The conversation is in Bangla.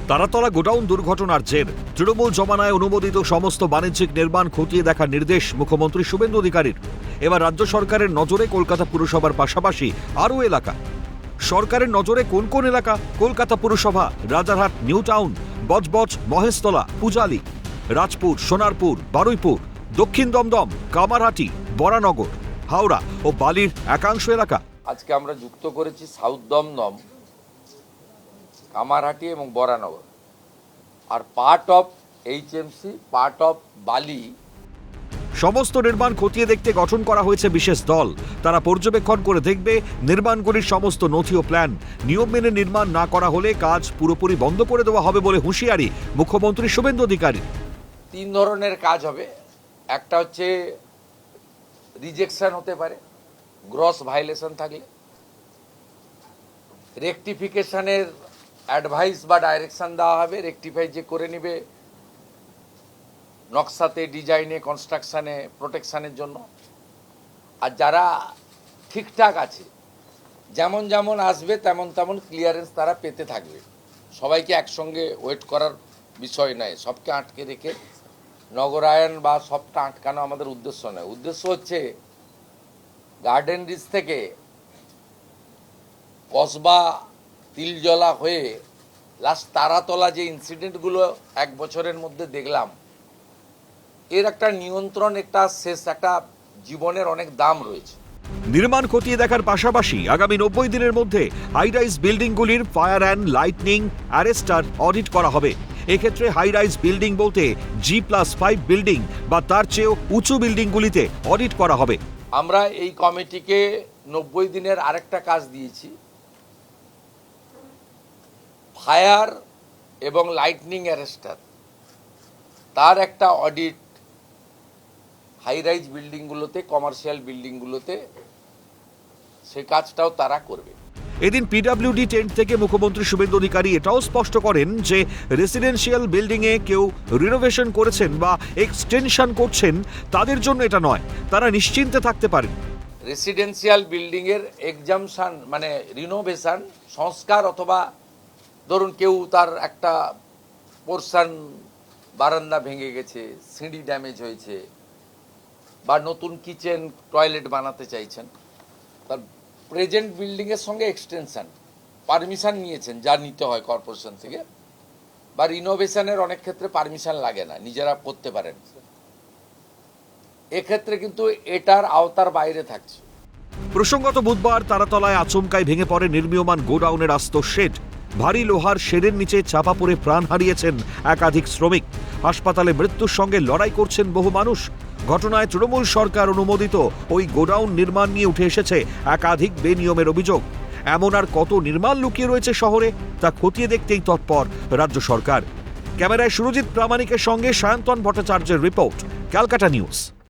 তারাতলা গোডাউন দুর্ঘটনার জের তৃণমূল জমানায় অনুমোদিত সমস্ত বাণিজ্যিক নির্মাণ খতিয়ে দেখার নির্দেশ মুখ্যমন্ত্রী শুভেন্দু অধিকারীর। এবার রাজ্য সরকারের নজরে কলকাতা পুরসভার পাশাপাশি আরও এলাকা। সরকারের নজরে কোন কোন এলাকা? কলকাতা পুরসভা, রাজারহাট, নিউ টাউন, বজবজ, মহেশতলা, পূজালি, রাজপুর, সোনারপুর, বারুইপুর, দক্ষিণ দমদম, কামারহাটি, বরানগর, হাওড়া ও বালির একাংশ এলাকা। আজকে আমরা যুক্ত করেছি সাউথ দমদম, কামারহাটি এবং বরানগর, আর part of HMC, part of Bally. সমস্ত নির্মাণ খতিয়ে দেখতে গঠন করা হয়েছে বিশেষ দল। তারা পর্যবেক্ষণ করে দেখবে নির্মাণগুলির সমস্ত নথি ও প্ল্যান। নিয়ম মেনে নির্মাণ না করা হলে কাজ পুরোপুরি বন্ধ করে দেওয়া হবে বলে হুঁশিয়ারি মুখ্যমন্ত্রী শুভেন্দু অধিকারী। 3 ধরনের কাজ হবে। একটা হচ্ছে রিজেকশন হতে পারে, গ্রস ভায়োলেশন থাকলে। রেকটিফিকেশনের অ্যাডভাইস বা ডাইরেকশন দেওয়া হবে, রেকটিফাই যে করে নেবে নকশাতে, ডিজাইনে, কনস্ট্রাকশানে, প্রোটেকশানের জন্য। আর যারা ঠিকঠাক আছে, যেমন যেমন আসবে তেমন তেমন ক্লিয়ারেন্স তারা পেতে থাকবে। সবাইকে একসঙ্গে ওয়েট করার বিষয় নয়, সবকে আটকে রেখে নগরায়ণ বা সবটা আটকানো আমাদের উদ্দেশ্য নয়। উদ্দেশ্য হচ্ছে গার্ডেন রিচ থেকে কসবা তিলজলা হয়ে লাস্ট তারাতলা যে ইনসিডেন্টগুলো 1 বছরের মধ্যে দেখলাম, এর একটা নিয়ন্ত্রণ, একটা শেষ, একটা জীবনের অনেক দাম রয়েছে। নির্মাণ খতিয়ে দেখার পাশাপাশি আগামী 90 দিনের মধ্যে হাইরাইজ বিল্ডিংগুলির fire and lightning arrester audit করা হবে। এক্ষেত্রে হাইরাইজ বিল্ডিং বলতে G+5 বিল্ডিং বা তার চেয়েও উঁচু বিল্ডিংগুলিতে অডিট করা হবে। আমরা এই কমিটিকে 90 দিনের আরেকটা কাজ দিয়েছি, ফায়ার এবং লাইটনিং অ্যারেস্টার, তার একটা অডিট হাইরাইজ বিল্ডিংগুলোতে, কমার্শিয়াল বিল্ডিংগুলোতে, সেই কাজটাও তারা করবে। এদিন পিডব্লিউডি টেন্ট থেকে মুখ্যমন্ত্রী শুভেন্দু অধিকারী এটাও স্পষ্ট করেন যে রেসিডেন্সিয়াল বিল্ডিংয়ে কেউ রিনোভেশন করেছেন বা এক্সটেনশন করছেন, তাদের জন্য এটা নয়, তারা নিশ্চিন্তে থাকতে পারেন। রেসিডেন্সিয়াল বিল্ডিংয়ের এক্সামশন মানে রিনোভেশন, সংস্কার, অথবা ধরুন কেউ তার একটা পোর্শন বারান্দা ভেঙে গেছে, সিঁড়ি ড্যামেজ হয়েছে, বা নতুন কিচেন টয়লেট বানাতে চাইছেন, তার প্রেজেন্ট বিল্ডিংয়ের সঙ্গে এক্সটেনশন পারমিশন নিয়েছেন, যা নিতে হয় কর্পোরেশন থেকে, বা রিনোভেশনের অনেক ক্ষেত্রে পারমিশন লাগে না, নিজেরা করতে পারেন, এক্ষেত্রে কিন্তু এটার আওতার বাইরে থাকছে। প্রসঙ্গত বুধবার তারাতলায় আচমকায় ভেঙে পড়ে নির্মীয়মান গোডাউনের আস্ত শেড। ভারী লোহার শেডের নিচে চাপা পড়ে প্রাণ হারিয়েছেন একাধিক শ্রমিক। হাসপাতালে মৃত্যুর সঙ্গে লড়াই করছেন বহু মানুষ। ঘটনায় তৃণমূল সরকার অনুমোদিত ওই গোডাউন নির্মাণ নিয়ে উঠে এসেছে একাধিক বেনিয়মের অভিযোগ। এমন আর কত নির্মাণ লুকিয়ে রয়েছে শহরে, তা খতিয়ে দেখতেই তৎপর রাজ্য সরকার। ক্যামেরায় সুরজিৎ প্রামাণিকের সঙ্গে সায়ন্তন ভট্টাচার্যের রিপোর্ট, ক্যালকাটা নিউজ।